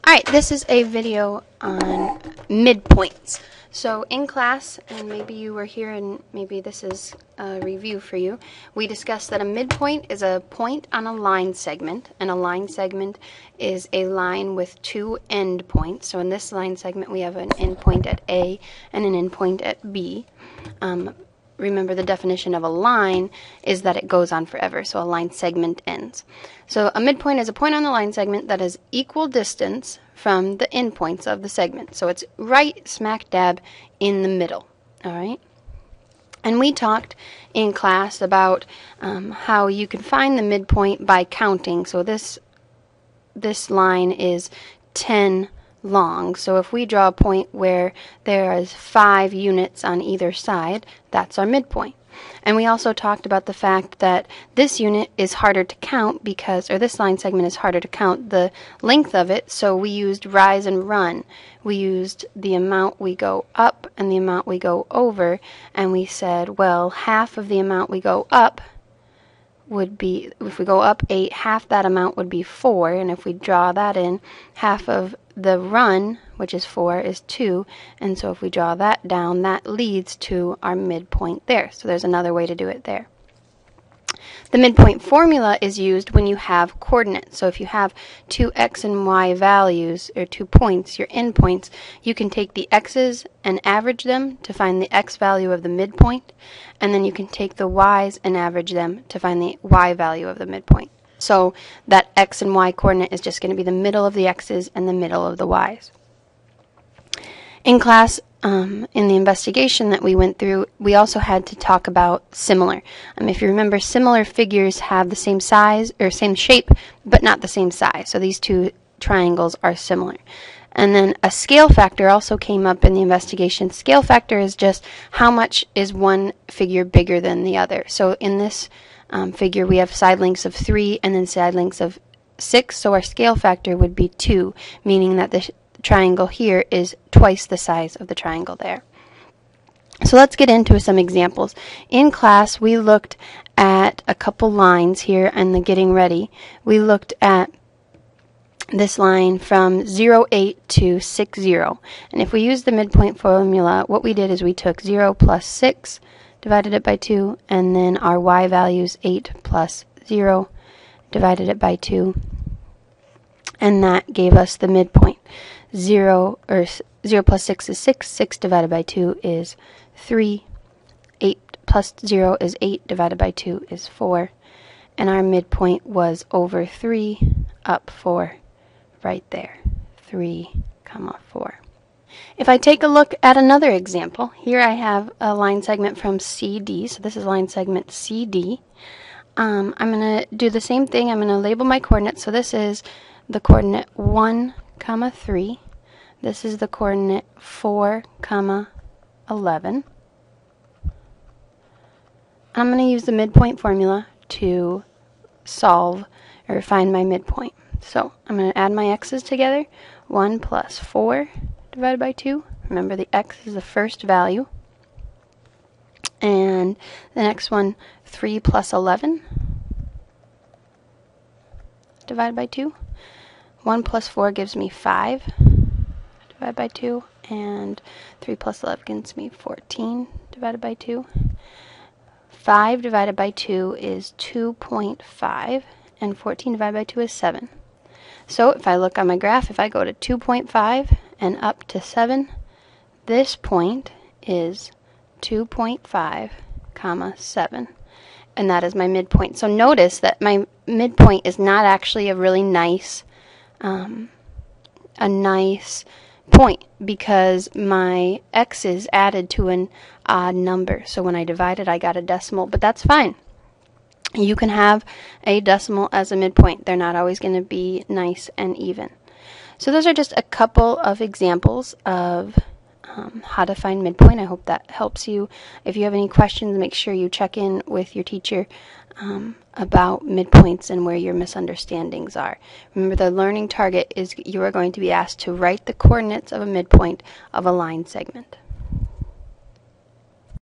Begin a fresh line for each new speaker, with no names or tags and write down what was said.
Alright, this is a video on midpoints. So in class, and maybe you were here and maybe this is a review for you, we discussed that a midpoint is a point on a line segment, and a line segment is a line with two endpoints. So in this line segment we have an endpoint at A and an endpoint at B. Remember, the definition of a line is that it goes on forever, so a line segment ends. So a midpoint is a point on the line segment that is equal distance from the endpoints of the segment. So it's right smack dab in the middle, all right? And we talked in class about how you can find the midpoint by counting. So this line is 10 long. So if we draw a point where there is 5 units on either side, that's our midpoint. And we also talked about the fact that this unit is harder to count because, or this line segment is harder to count the length of it, so we used rise and run. We used the amount we go up and the amount we go over, and we said, well, half of the amount we go up would be, if we go up 8, half that amount would be 4, and if we draw that in, half of the run, which is 4, is 2, and so if we draw that down, that leads to our midpoint there. So there's another way to do it there. The midpoint formula is used when you have coordinates. So if you have two x and y values, or 2 points, your endpoints, you can take the x's and average them to find the x value of the midpoint, and then you can take the y's and average them to find the y value of the midpoint. So that x and y coordinate is just going to be the middle of the x's and the middle of the y's. In class, in the investigation that we went through, we also had to talk about similar. If you remember, similar figures have the same size or same shape, but not the same size. So these two triangles are similar. And then a scale factor also came up in the investigation. Scale factor is just how much is one figure bigger than the other. So in this figure we have side lengths of 3 and then side lengths of 6. So our scale factor would be 2, meaning that the triangle here is twice the size of the triangle there. So let's get into some examples. In class we looked at a couple lines here in the getting ready. We looked at this line from 0, 8 to 6, 0. And if we use the midpoint formula, what we did is we took 0 plus 6, divided it by 2, and then our y values 8 plus 0, divided it by 2, and that gave us the midpoint. 0 plus 6 is 6, 6 divided by 2 is 3, 8 plus 0 is 8, divided by 2 is 4, and our midpoint was over 3, up 4, right there, 3, 4. If I take a look at another example, here I have a line segment from CD, so this is line segment CD. I'm going to do the same thing. I'm going to label my coordinates. So this is the coordinate 1, 3. This is the coordinate 4, 11. I'm going to use the midpoint formula to solve or find my midpoint. So I'm going to add my x's together. 1 plus 4 divided by 2. Remember, the x is the first value. And the next one, 3 plus 11 divided by 2. 1 plus 4 gives me 5 divided by 2. And 3 plus 11 gives me 14 divided by 2. 5 divided by 2 is 2.5. And 14 divided by 2 is 7. So if I look on my graph, if I go to 2.5 and up to 7, this point is 2.5, 7. And that is my midpoint. So notice that my midpoint is not actually a really nice, point because my x is added to an odd number. So when I divide it, I got a decimal, but that's fine. You can have a decimal as a midpoint. They're not always going to be nice and even. So those are just a couple of examples of how to find midpoint. I hope that helps you. If you have any questions, make sure you check in with your teacher about midpoints and where your misunderstandings are. Remember, the learning target is you are going to be asked to write the coordinates of a midpoint of a line segment.